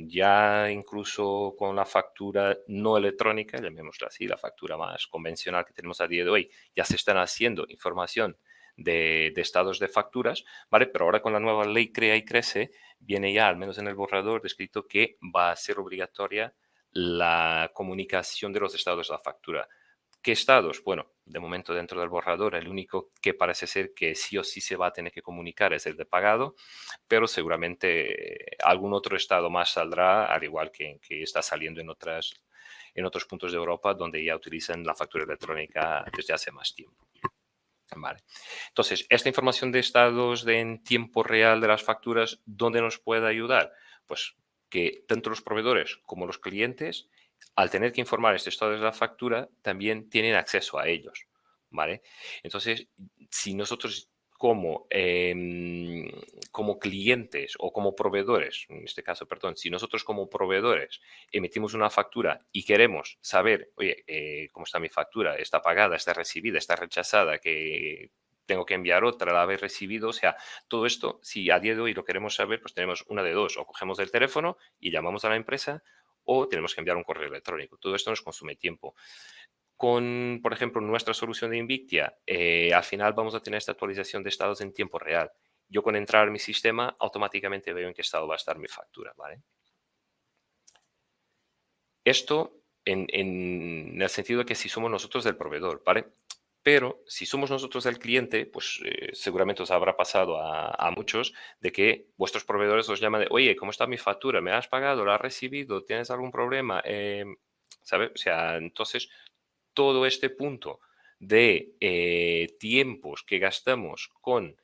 Ya incluso con la factura no electrónica, llamémosla así, la factura más convencional que tenemos a día de hoy, ya se están haciendo información de estados de facturas, ¿vale? Pero ahora con la nueva ley Crea y Crece, viene ya, al menos en el borrador, descrito que va a ser obligatoria la comunicación de los estados de la factura. ¿Qué estados? Bueno, de momento dentro del borrador, el único que parece ser que sí o sí se va a tener que comunicar es el de pagado, pero seguramente algún otro estado más saldrá, al igual que está saliendo en otros puntos de Europa donde ya utilizan la factura electrónica desde hace más tiempo. Vale. Entonces, esta información de estados en tiempo real de las facturas, ¿dónde nos puede ayudar? Pues que tanto los proveedores como los clientes, al tener que informar este estado de la factura, también tienen acceso a ellos, ¿vale? Entonces, si nosotros como clientes o como proveedores, en este caso, perdón, si nosotros como proveedores emitimos una factura y queremos saber, oye, ¿cómo está mi factura? ¿Está pagada? ¿Está recibida? ¿Está rechazada? ¿Que tengo que enviar otra? ¿La habéis recibido? O sea, todo esto, si a día de hoy lo queremos saber, pues tenemos una de dos, o cogemos el teléfono y llamamos a la empresa o tenemos que enviar un correo electrónico. Todo esto nos consume tiempo. Con, por ejemplo, nuestra solución de Invictia, al final vamos a tener esta actualización de estados en tiempo real. Yo con entrar a mi sistema automáticamente veo en qué estado va a estar mi factura, ¿vale? Esto en el sentido de que si somos nosotros el proveedor, ¿vale? Pero si somos nosotros el cliente, pues seguramente os habrá pasado a muchos de que vuestros proveedores os llaman de, oye, ¿cómo está mi factura? ¿Me has pagado? ¿La has recibido? ¿Tienes algún problema? ¿Sabes? O sea, entonces todo este punto de tiempos que gastamos con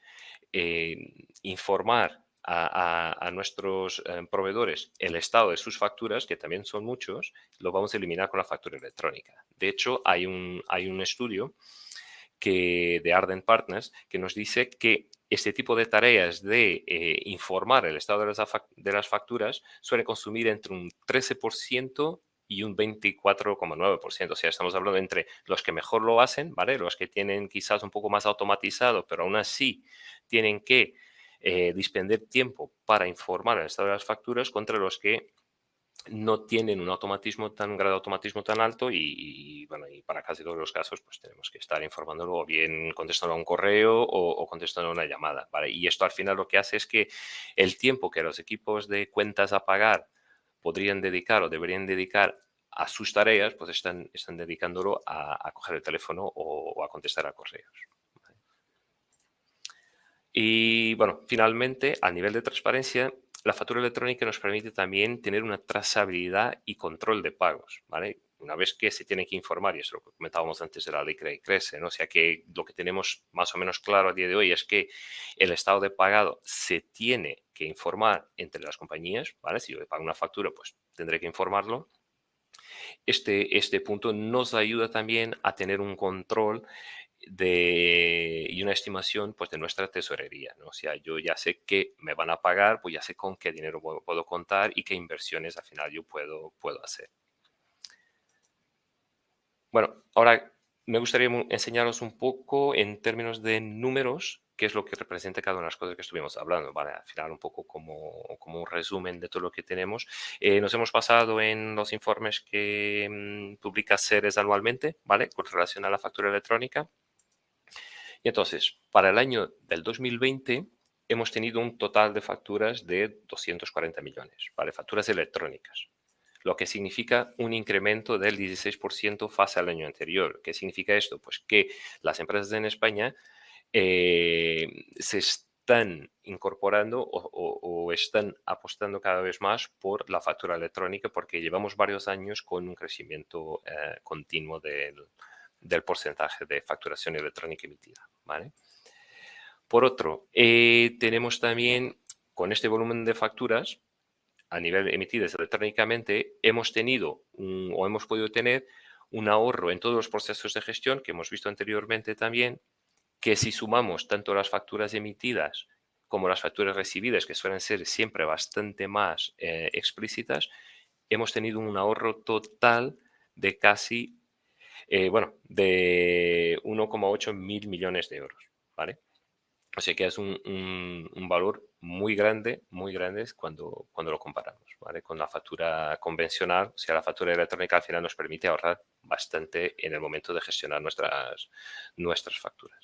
informar a nuestros proveedores el estado de sus facturas, que también son muchos, lo vamos a eliminar con la factura electrónica. De hecho, hay un estudio de Arden Partners que nos dice que este tipo de tareas de informar el estado de las facturas suele consumir entre un 13% y un 24,9%. O sea, estamos hablando entre los que mejor lo hacen, ¿vale? Los que tienen quizás un poco más automatizado, pero aún así tienen que dispender tiempo para informar el estado de las facturas contra los que no tienen un grado de automatismo tan alto bueno, y para casi todos los casos pues tenemos que estar informándolo o bien contestando a un correo o contestando a una llamada, ¿vale? Y esto al final lo que hace es que el tiempo que los equipos de cuentas a pagar podrían dedicar o deberían dedicar a sus tareas, pues están dedicándolo a coger el teléfono o a contestar a correos. Y bueno, finalmente, a nivel de transparencia, la factura electrónica nos permite también tener una trazabilidad y control de pagos, ¿vale? Una vez que se tiene que informar, y eso lo que comentábamos antes de la ley CRECRESE, ¿no? O sea que lo que tenemos más o menos claro a día de hoy es que el estado de pagado se tiene que informar entre las compañías, ¿vale? Si yo le pago una factura, pues tendré que informarlo. Este punto nos ayuda también a tener un control y una estimación pues, de nuestra tesorería, ¿no? O sea, yo ya sé que me van a pagar, pues ya sé con qué dinero puedo contar y qué inversiones al final yo puedo hacer. Bueno, ahora me gustaría enseñaros un poco en términos de números qué es lo que representa cada una de las cosas que estuvimos hablando, ¿vale? Al final un poco como un resumen de todo lo que tenemos. Nos hemos basado en los informes que publica Ceres anualmente, ¿vale? Con relación a la factura electrónica. Y entonces, para el año del 2020 hemos tenido un total de facturas de 240 millones, ¿vale? Facturas electrónicas, lo que significa un incremento del 16% face al año anterior. ¿Qué significa esto? Pues que las empresas en España se están incorporando o están apostando cada vez más por la factura electrónica porque llevamos varios años con un crecimiento continuo del porcentaje de facturación electrónica emitida, ¿vale? Por otro, tenemos también, con este volumen de facturas, a nivel emitidas electrónicamente, hemos tenido o hemos podido tener un ahorro en todos los procesos de gestión que hemos visto anteriormente también, que si sumamos tanto las facturas emitidas como las facturas recibidas, que suelen ser siempre bastante más explícitas, hemos tenido un ahorro total de casi de 1,8 mil millones de euros, ¿vale? O sea que es un valor muy grande cuando lo comparamos, ¿vale? Con la factura convencional. O sea, la factura electrónica al final nos permite ahorrar bastante en el momento de gestionar nuestras facturas.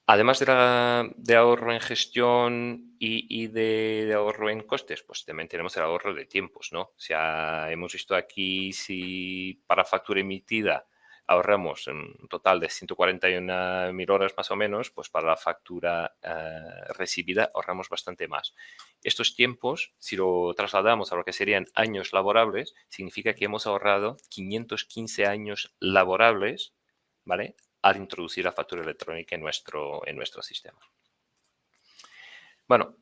Además de ahorro en gestión y de ahorro en costes, pues también tenemos el ahorro de tiempos, ¿no? O sea, hemos visto aquí si para factura emitida ahorramos un total de 141.000 horas más o menos, pues para la factura recibida ahorramos bastante más. Estos tiempos, si lo trasladamos a lo que serían años laborables, significa que hemos ahorrado 515 años laborables, ¿vale? Al introducir la factura electrónica en nuestro sistema. Bueno,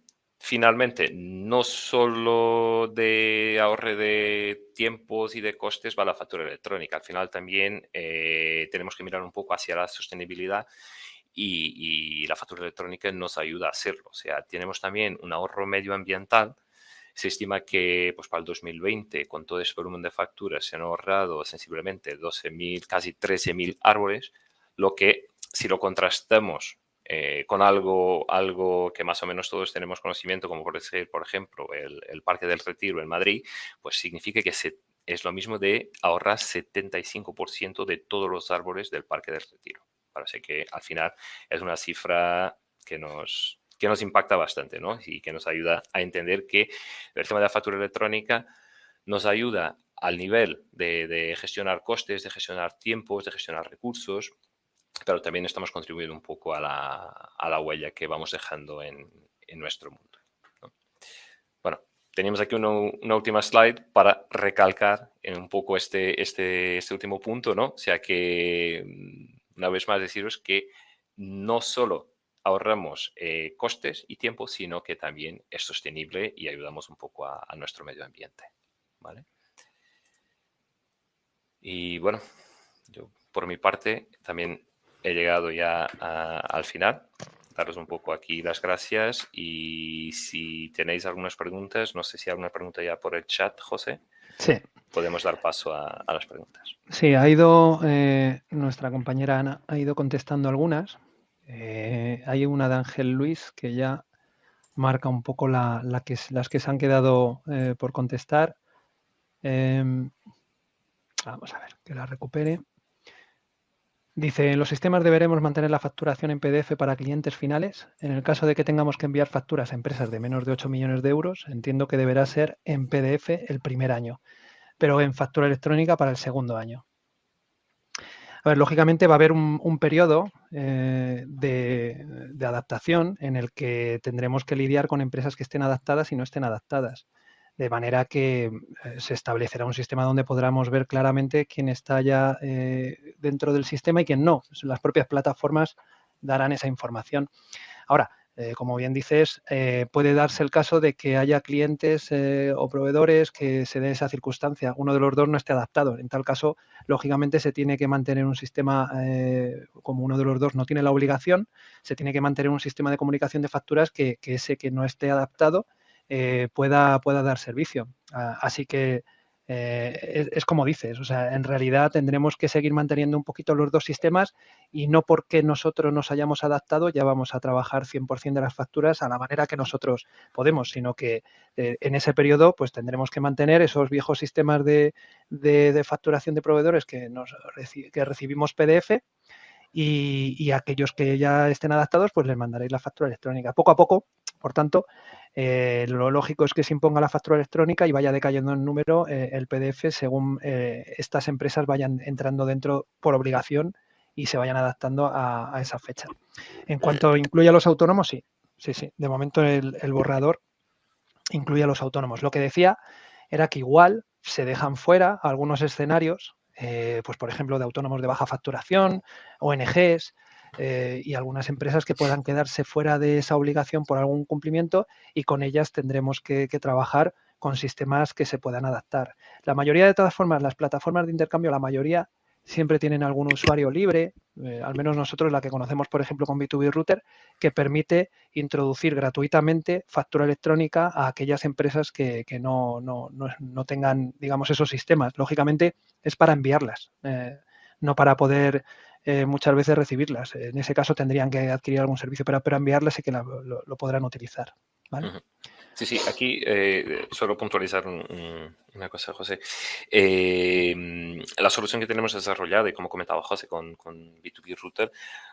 finalmente, no solo de ahorro de tiempos y de costes va la factura electrónica. Al final también tenemos que mirar un poco hacia la sostenibilidad y la factura electrónica nos ayuda a hacerlo. O sea, tenemos también un ahorro medioambiental. Se estima que pues, para el 2020, con todo ese volumen de facturas, se han ahorrado sensiblemente 12.000, casi 13.000 árboles, lo que si lo contrastamos con algo que más o menos todos tenemos conocimiento, como puede ser, por ejemplo, el Parque del Retiro en Madrid, pues significa que es lo mismo de ahorrar 75% de todos los árboles del Parque del Retiro. Parece que al final es una cifra que nos impacta bastante, ¿no? Y que nos ayuda a entender que el tema de la factura electrónica nos ayuda al nivel de gestionar costes, de gestionar tiempos, de gestionar recursos, pero también estamos contribuyendo un poco a la huella que vamos dejando en nuestro mundo, ¿no? Bueno, teníamos aquí una última slide para recalcar en un poco este último punto, ¿no? O sea que, una vez más, deciros que no solo ahorramos costes y tiempo, sino que también es sostenible y ayudamos un poco a nuestro medio ambiente, ¿vale? Y bueno, yo por mi parte también he llegado ya al final. Daros un poco aquí las gracias y si tenéis algunas preguntas, no sé si hay alguna pregunta ya por el chat, José, Sí, podemos dar paso a las preguntas. sí, ha ido, nuestra compañera Ana ha ido contestando algunas. Hay una de Ángel Luis que ya marca un poco las que se han quedado por contestar. Vamos a ver, que la recupere. Dice, en los sistemas deberemos mantener la facturación en PDF para clientes finales. En el caso de que tengamos que enviar facturas a empresas de menos de 8 millones de euros, entiendo que deberá ser en PDF el primer año, pero en factura electrónica para el segundo año. A ver, lógicamente va a haber un periodo de adaptación en el que tendremos que lidiar con empresas que estén adaptadas y no estén adaptadas. De manera que se establecerá un sistema donde podamos ver claramente quién está ya dentro del sistema y quién no. Las propias plataformas darán esa información. Ahora, como bien dices, puede darse el caso de que haya clientes o proveedores que se dé esa circunstancia. Uno de los dos no esté adaptado. En tal caso, lógicamente, se tiene que mantener un sistema, como uno de los dos no tiene la obligación, se tiene que mantener un sistema de comunicación de facturas que ese que no esté adaptado pueda dar servicio. Así que es como dices, o sea, en realidad tendremos que seguir manteniendo un poquito los dos sistemas y no porque nosotros nos hayamos adaptado ya vamos a trabajar 100% de las facturas a la manera que nosotros podemos, sino que en ese periodo pues tendremos que mantener esos viejos sistemas de facturación de proveedores que recibimos PDF y aquellos que ya estén adaptados pues les mandaréis la factura electrónica. Poco a poco, por tanto, lo lógico es que se imponga la factura electrónica y vaya decayendo en número el PDF según estas empresas vayan entrando dentro por obligación y se vayan adaptando a esa fecha. En cuanto incluya a los autónomos, sí. Sí. De momento el borrador incluye a los autónomos. Lo que decía era que igual se dejan fuera algunos escenarios, pues por ejemplo, de autónomos de baja facturación, ONGs, y algunas empresas que puedan quedarse fuera de esa obligación por algún cumplimiento y con ellas tendremos que trabajar con sistemas que se puedan adaptar. La mayoría, de todas formas, las plataformas de intercambio, la mayoría siempre tienen algún usuario libre, al menos nosotros la que conocemos, por ejemplo, con B2B Router, que permite introducir gratuitamente factura electrónica a aquellas empresas que no tengan, digamos, esos sistemas. Lógicamente es para enviarlas, no para poder muchas veces recibirlas. En ese caso tendrían que adquirir algún servicio, pero para enviarlas y que lo podrán utilizar, ¿vale? Sí, aquí solo puntualizar una cosa, José. La solución que tenemos desarrollada, y como comentaba José, con B2B Router,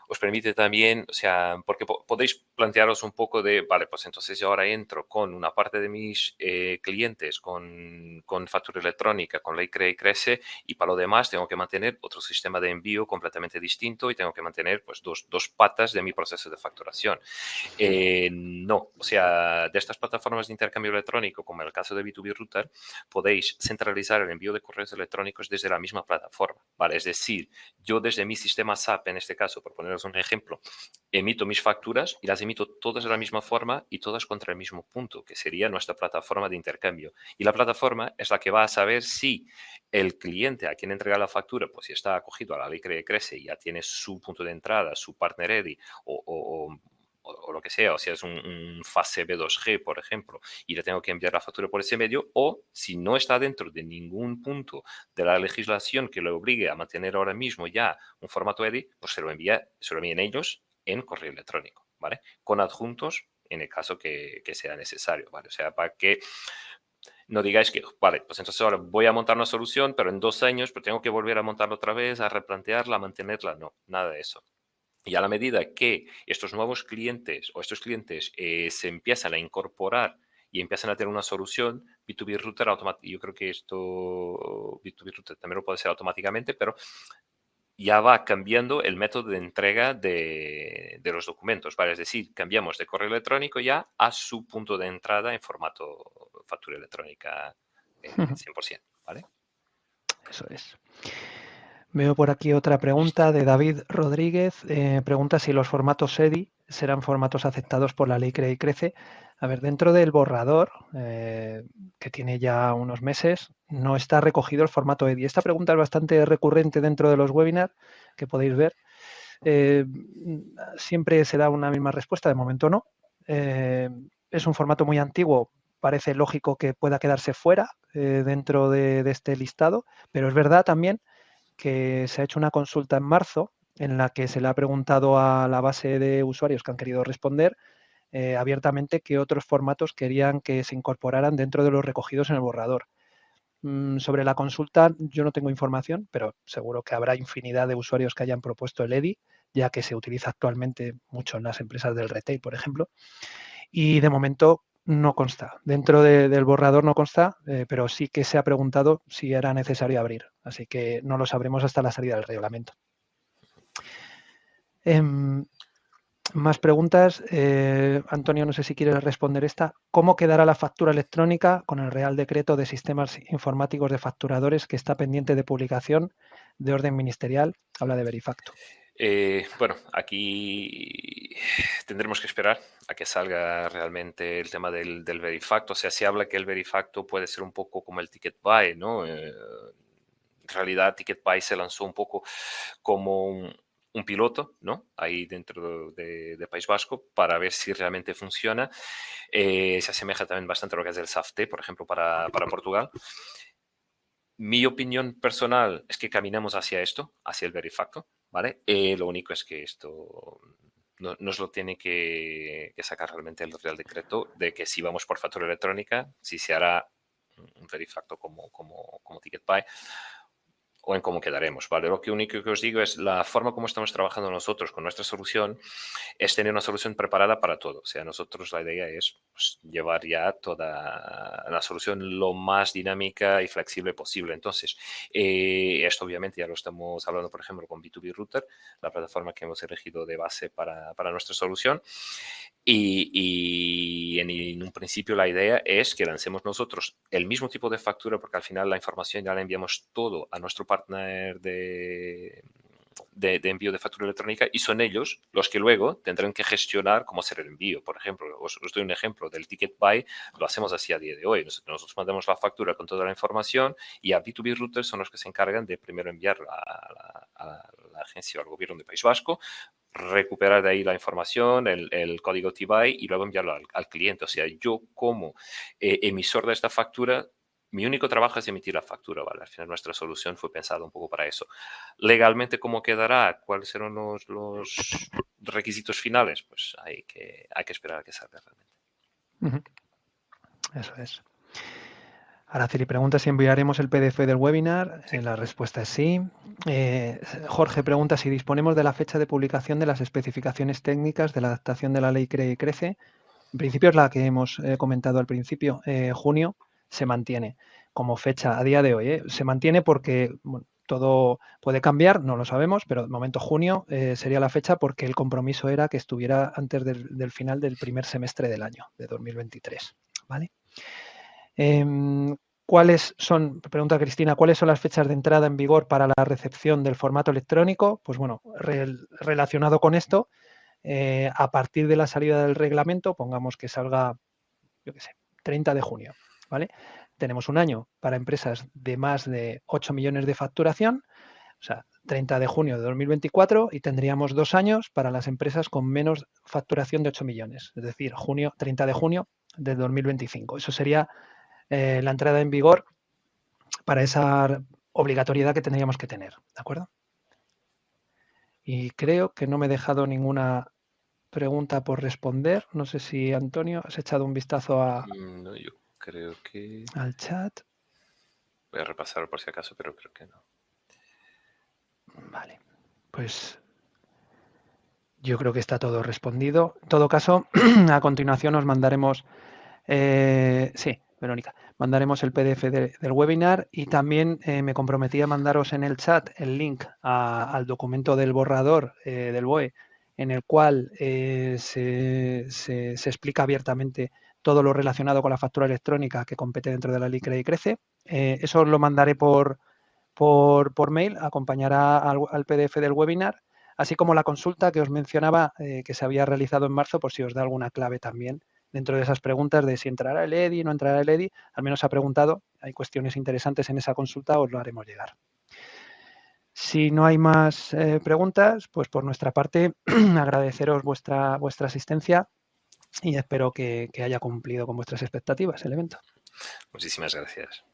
os permite también, o sea, porque podéis plantearos un poco de, vale, pues entonces yo ahora entro con una parte de mis clientes con factura electrónica, con Ley Crea y Crece, y para lo demás tengo que mantener otro sistema de envío completamente distinto y tengo que mantener pues dos patas de mi proceso de facturación. No, o sea, de estas plataformas de intercambio electrónico, como en el caso de B2B Router, podéis podéis centralizar el envío de correos electrónicos desde la misma plataforma, ¿vale? Es decir, yo desde mi sistema SAP, en este caso, por poneros un ejemplo, emito mis facturas y las emito todas de la misma forma y todas contra el mismo punto, que sería nuestra plataforma de intercambio. Y la plataforma es la que va a saber si el cliente a quien entrega la factura, pues si está acogido a la ley Crece y ya tiene su punto de entrada, su partner ready o lo que sea, o sea, es un fase B2G, por ejemplo, y le tengo que enviar la factura por ese medio, o si no está dentro de ningún punto de la legislación que le obligue a mantener ahora mismo ya un formato EDI, pues se lo envíen ellos en correo electrónico, ¿vale? Con adjuntos en el caso que sea necesario, ¿vale? O sea, para que no digáis que, vale, pues entonces ahora voy a montar una solución, pero en 2 años pues tengo que volver a montarla otra vez, a replantearla, a mantenerla. No, nada de eso. Y a la medida que estos nuevos clientes o estos clientes se empiezan a incorporar y empiezan a tener una solución, B2B Router, yo creo que esto B2B Router también lo puede hacer automáticamente, pero ya va cambiando el método de entrega de los documentos, ¿vale? Es decir, cambiamos de correo electrónico ya a su punto de entrada en formato factura electrónica 100%, ¿vale? Eso es. Veo por aquí otra pregunta de David Rodríguez. Pregunta si los formatos EDI serán formatos aceptados por la ley Crece. A ver, dentro del borrador, que tiene ya unos meses, no está recogido el formato EDI. Esta pregunta es bastante recurrente dentro de los webinars que podéis ver. Siempre se da una misma respuesta, de momento no. Es un formato muy antiguo, parece lógico que pueda quedarse fuera dentro de este listado, pero es verdad también que se ha hecho una consulta en marzo en la que se le ha preguntado a la base de usuarios que han querido responder abiertamente qué otros formatos querían que se incorporaran dentro de los recogidos en el borrador. Sobre la consulta yo no tengo información, pero seguro que habrá infinidad de usuarios que hayan propuesto el EDI, ya que se utiliza actualmente mucho en las empresas del retail, por ejemplo. Y de momento no consta. Dentro del borrador no consta, pero sí que se ha preguntado si era necesario abrir. Así que no lo sabremos hasta la salida del reglamento. Más preguntas. Antonio, no sé si quieres responder esta. ¿Cómo quedará la factura electrónica con el Real Decreto de Sistemas Informáticos de Facturadores que está pendiente de publicación de orden ministerial? Habla de Verifacto. Bueno, aquí tendremos que esperar a que salga realmente el tema del Verifacto. O sea, se habla que el Verifacto puede ser un poco como el Ticket Buy, ¿no? En realidad, Ticket Buy se lanzó un poco como un piloto, ¿no? Ahí dentro de País Vasco para ver si realmente funciona. Se asemeja también bastante a lo que es el SAFT, por ejemplo, para Portugal. Mi opinión personal es que caminamos hacia esto, hacia el Verifacto, ¿vale? Lo único es que esto nos lo tiene que sacar realmente el Real Decreto de que si vamos por factura electrónica, si se hará un Verifacto como Ticket Buy o en cómo quedaremos, ¿vale? Lo único que os digo es la forma como estamos trabajando nosotros con nuestra solución es tener una solución preparada para todo. O sea, nosotros la idea es pues, llevar ya toda la solución lo más dinámica y flexible posible. Entonces, esto obviamente ya lo estamos hablando, por ejemplo, con B2B Router, la plataforma que hemos elegido de base para nuestra solución. Y en un principio la idea es que lancemos nosotros el mismo tipo de factura, porque al final la información ya la enviamos todo a nuestro partner de envío de factura electrónica y son ellos los que luego tendrán que gestionar cómo hacer el envío. Por ejemplo, os doy un ejemplo del Ticket Buy, lo hacemos así a día de hoy. Nosotros mandamos la factura con toda la información y a B2B Routers son los que se encargan de primero enviarla a la agencia o al gobierno de País Vasco, recuperar de ahí la información, el código TBY y luego enviarlo al cliente. O sea, yo como emisor de esta factura, mi único trabajo es emitir la factura, ¿vale? Al final nuestra solución fue pensada un poco para eso. Legalmente, ¿cómo quedará? ¿Cuáles serán los requisitos finales? Pues hay que esperar a que salga realmente. Eso es. Araceli pregunta si enviaremos el PDF del webinar. Sí. La respuesta es sí. Jorge pregunta si disponemos de la fecha de publicación de las especificaciones técnicas de la adaptación de la ley Crece. En principio es la que hemos comentado al principio. Junio se mantiene como fecha a día de hoy. Se mantiene porque bueno, todo puede cambiar, no lo sabemos, pero de momento junio sería la fecha porque el compromiso era que estuviera antes del final del primer semestre del año, de 2023. ¿Vale? pregunta Cristina, ¿cuáles son las fechas de entrada en vigor para la recepción del formato electrónico? Pues bueno, relacionado con esto, a partir de la salida del reglamento, pongamos que salga, yo qué sé, 30 de junio, ¿vale? Tenemos un año para empresas de más de 8 millones de facturación, o sea, 30 de junio de 2024, y tendríamos 2 años para las empresas con menos facturación de 8 millones, es decir, 30 de junio de 2025. Eso sería la entrada en vigor para esa obligatoriedad que tendríamos que tener, ¿de acuerdo? Y creo que no me he dejado ninguna pregunta por responder. No sé si, Antonio, has echado un vistazo No, yo creo que... al chat. Voy a repasar por si acaso, pero creo que no. Vale, pues yo creo que está todo respondido. En todo caso, a continuación os mandaremos, sí, Verónica, mandaremos el PDF del webinar y también me comprometí a mandaros en el chat el link al documento del borrador del BOE, en el cual se explica abiertamente todo lo relacionado con la factura electrónica que compete dentro de la ley Cree y Crece. Eso os lo mandaré por mail, acompañará al PDF del webinar, así como la consulta que os mencionaba que se había realizado en marzo, por si os da alguna clave también dentro de esas preguntas de si entrará el EDI, no entrará el EDI. Al menos ha preguntado, hay cuestiones interesantes en esa consulta, os lo haremos llegar. Si no hay más preguntas, pues por nuestra parte agradeceros vuestra asistencia y espero que haya cumplido con vuestras expectativas el evento. Muchísimas gracias.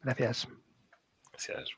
Gracias. Gracias.